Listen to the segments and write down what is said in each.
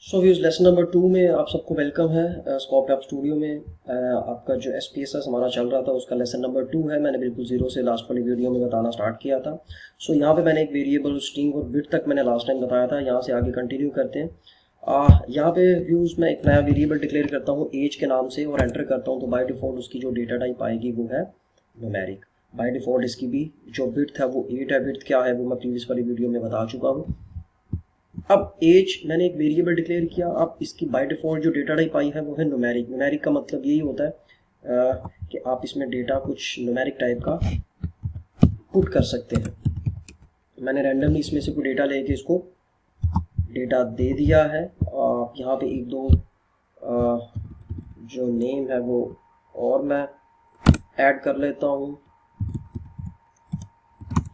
सो views lesson number 2 में आप सबको वेलकम है। स्कोप ऐप स्टूडियो में आपका जो SPSS हमारा चल रहा था उसका लेसन नंबर 2 है। मैंने बिल्कुल ज़ीरो से लास्ट वाली वीडियो में बताना स्टार्ट किया था। सो यहाँ पे मैंने एक वेरिएबल स्ट्रिंग और विड्थ तक मैंने लास्ट टाइम बताया था। यहाँ से आगे कंटिन्यू करते हैं। यहाँ पे व्यूज़ मैं एक नया वेरिएबल डिक्लेयर करता हूँ एज के नाम से और एंटर करता हूँ, तो बाय डिफ़ॉल्ट उसकी जो डेटा टाइप आएगी वो है न्यूमेरिक। बाय डिफ़ॉल्ट इसकी भी जो विड्थ है वो 8 है। विड्थ क्या है वो मैं प्रीवियस वाली वीडियो में बता चुका हूँ। अब एज मैंने एक वेरिएबल डिक्लेयर किया। अब इसकी बाय डिफ़ॉल्ट जो डेटा टाइप आई है वो है न्यूमेरिक। न्यूमेरिक का मतलब यही होता है कि आप इसमें डेटा कुछ न्यूमेरिक टाइप का पुट कर सकते हैं। मैंने रैंडमली इसमें से कोई डेटा लेके इसको डेटा दे दिया है। आप यहाँ पे एक दो जो नेम है वो और मैं ऐड कर लेता हूँ।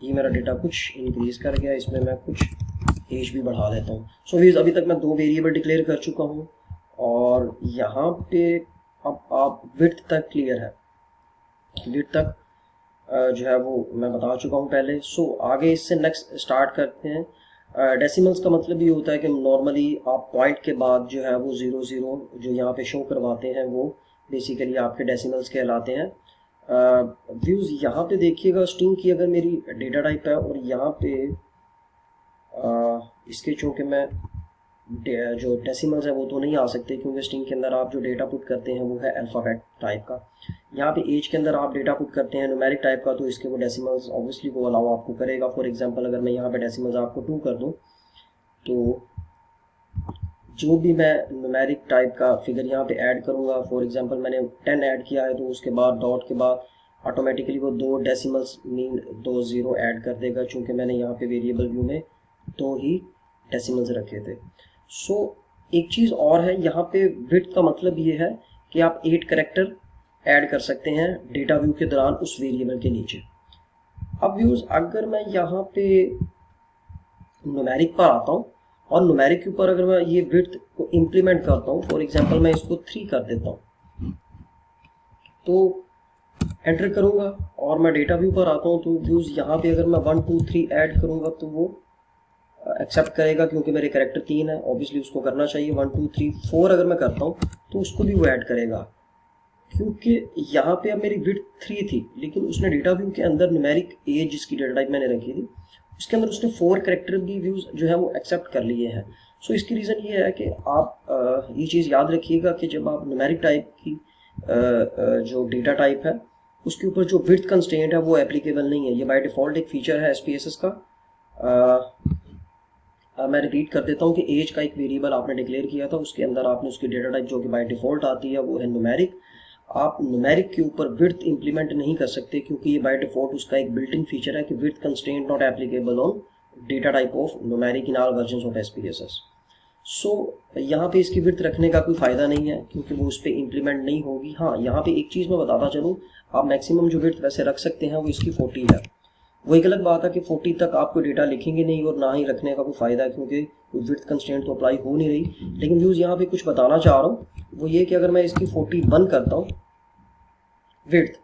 ये मेरा डेटा कुछ इंक्रीज कर गया, इसमें मैं कुछ एज भी बढ़ा लेता हूँ। सो व्यूज़ अभी तक मैं 2 वेरिएबल डिक्लेयर कर चुका हूँ और यहाँ पे अब आप विड्थ तक क्लियर है। विड्थ तक जो है वो मैं बता चुका हूँ पहले। सो आगे इससे नेक्स्ट स्टार्ट करते हैं। डेसिमल्स का मतलब ये होता है कि नॉर्मली आप पॉइंट के बाद जो है वो 0 0 जो यहाँ पे शो करवाते हैं वो बेसिकली आपके डेसिमल्स कहलाते हैं। व्यूज़ यहाँ पे देखिएगा, स्ट्रिंग की अगर मेरी डेटा टाइप है और यहाँ पे इसके चूँकि मैं जो डेसिमल्स है वो तो नहीं आ सकते क्योंकि स्ट्रिंग के अंदर आप जो डेटा पुट करते हैं वो है अल्फ़ाबेट टाइप का। यहाँ पे एज के अंदर आप डेटा पुट करते हैं न्यूमेरिक टाइप का, तो इसके वो डेसिमल्स ऑब्वियसली वो अलाउ आपको करेगा। फॉर एग्जांपल अगर मैं यहाँ पे डेसिमल्स आपको 2 कर दूँ तो जो भी मैं न्यूमेरिक टाइप का फिगर यहाँ पे ऐड करूँगा, फॉर एग्जांपल मैंने 10 ऐड किया है तो उसके बाद डॉट के बाद ऑटोमेटिकली वो 2 डेसिमल्स मीन 2 0 ऐड कर देगा, चूँकि मैंने यहाँ पे वेरिएबल व्यू में 2 ही डेसिमल्स रखे थे। सो एक चीज़ और है, यहाँ पे विड्थ का मतलब ये है कि आप 8 कैरेक्टर ऐड कर सकते हैं डेटा व्यू के दौरान उस वेरिएबल के नीचे। अब व्यूज़ अगर मैं यहाँ पे न्यूमेरिक पर आता हूँ और न्यूमेरिक के ऊपर अगर मैं ये विड्थ को इम्प्लीमेंट करता हूँ, फॉर एग्जांपल मैं इसको 3 कर देता हूँ तो एंटर करूँगा और मैं डेटा व्यू पर आता हूँ तो व्यूज़ यहाँ पे अगर मैं 1 2 3 ऐड करूँगा तो वो एक्सेप्ट करेगा क्योंकि मेरे कैरेक्टर 3 है, ऑब्वियसली उसको करना चाहिए। 1 2 3 4 अगर मैं करता हूँ तो उसको भी वो ऐड करेगा क्योंकि यहाँ पे अब मेरी विड्थ 3 थी लेकिन उसने डेटा व्यू के अंदर न्यूमेरिक एज जिसकी डेटा टाइप मैंने रखी थी उसके अंदर उसने 4 कैरेक्टर भी व्यूज जो है वो एक्सेप्ट कर लिए हैं। सो इसकी रीज़न ये है कि आप ये चीज़ याद रखिएगा कि जब आप न्यूमेरिक टाइप की जो डेटा टाइप है उसके ऊपर जो विड्थ कंस्ट्रेंट है वो एप्लीकेबल नहीं है। ये बाय डिफ़ॉल्ट एक फीचर है SPSS का। मैं रिपीट कर देता हूँ कि एज का एक वेरिएबल आपने डिक्लेयर किया था, उसके अंदर आपने उसकी डेटा टाइप जो कि बाय डिफ़ॉल्ट आती है वो है न्यूमेरिक। आप न्यूमेरिक के ऊपर विड्थ इंप्लीमेंट नहीं कर सकते क्योंकि ये बाय डिफ़ॉल्ट उसका एक बिल्ट इन फीचर है कि width constraint not applicable on data type of numeric in all versions of SPSS। सो यहाँ पे इसकी विड्थ रखने का कोई फ़ायदा नहीं है क्योंकि वो उस पर इम्प्लीमेंट नहीं होगी। हाँ, यहाँ पे एक चीज़ मैं बताता चलूँ, आप मैक्सिमम जो विड्थ वैसे रख सकते हैं वो इसकी 40 है। वो एक अलग बात है कि 40 तक आपको डेटा लिखेंगे नहीं और ना ही रखने का कोई फ़ायदा है क्योंकि विड्थ कंस्ट्रेंट तो अप्लाई हो नहीं रही। लेकिन व्यूज़ यहाँ पे कुछ बताना चाह रहा हूँ वो ये कि अगर मैं इसकी 41 करता हूँ विड्थ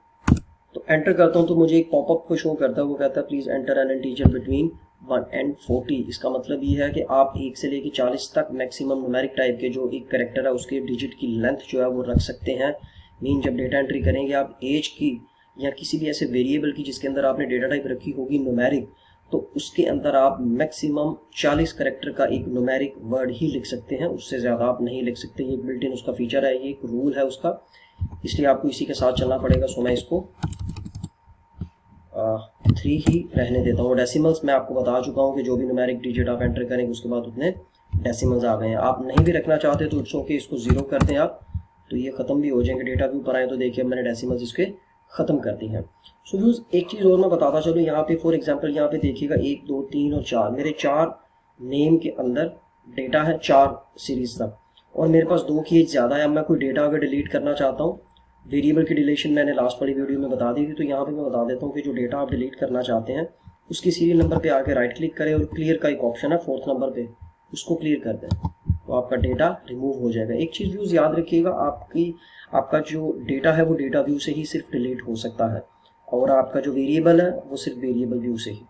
तो एंटर करता हूँ तो मुझे एक पॉपअप को शो करता है, वो कहता है please enter N integer between 1 and 40। इसका मतलब ये है कि आप 1 से लेकर 40 तक मैक्सिमम न्यूमेरिक टाइप के जो एक कैरेक्टर है उसके डिजिट की लेंथ जो है वो रख सकते हैं। मीन जब डेटा एंट्री करेंगे आप एज की या किसी भी ऐसे वेरिएबल की जिसके अंदर आपने डेटा टाइप रखी होगी न्यूमेरिक, तो उसके अंदर आप मैक्सिमम 40 कैरेक्टर का एक न्यूमेरिक वर्ड ही लिख सकते हैं, उससे ज़्यादा आप नहीं लिख सकते। ये बिल्ट इन उसका फीचर है, ये एक रूल है उसका, इसलिए आपको इसी के साथ चलना पड़ेगा। सो मैं इसको 3 ही रहने देता हूँ। डेसिमल्स मैं आपको बता चुका हूँ कि जो भी न्यूमेरिक डिजिट आप एंटर करेंगे उसके बाद उतने डेसिमल्स आ गए हैं। आप नहीं भी रखना चाहते तो इट्स ओके, इसको 0 कर दें आप तो ये ख़त्म भी हो जाएंगे। डेटा व्यू पर आए तो देखिए मैंने डेसिमल्स इसके ख़त्म कर दी हैं। सो व्यूज़ एक चीज़ और मैं बताता चलूँ, यहाँ पे फॉर एग्जांपल यहाँ पे देखिएगा 1 2 3 और 4 मेरे 4 नेम के अंदर डेटा है 4 सीरीज़ तक और मेरे पास 2 की एज ज़्यादा है। अब मैं कोई डेटा अगर डिलीट करना चाहता हूँ, वेरिएबल की डिलीशन मैंने लास्ट वाली वीडियो में बता दी थी, तो यहाँ पे मैं बता देता हूँ कि जो डेटा आप डिलीट करना चाहते हैं उसकी सीरियल नंबर पे आके राइट क्लिक करें और क्लियर का एक ऑप्शन है 4th नंबर पे, उसको क्लियर कर दें तो आपका डेटा रिमूव हो जाएगा। एक चीज़ व्यूज़ याद रखिएगा, आपका जो डेटा है वो डेटा व्यू से ही सिर्फ डिलीट हो सकता है और आपका जो वेरिएबल है वो सिर्फ वेरिएबल व्यू से ही।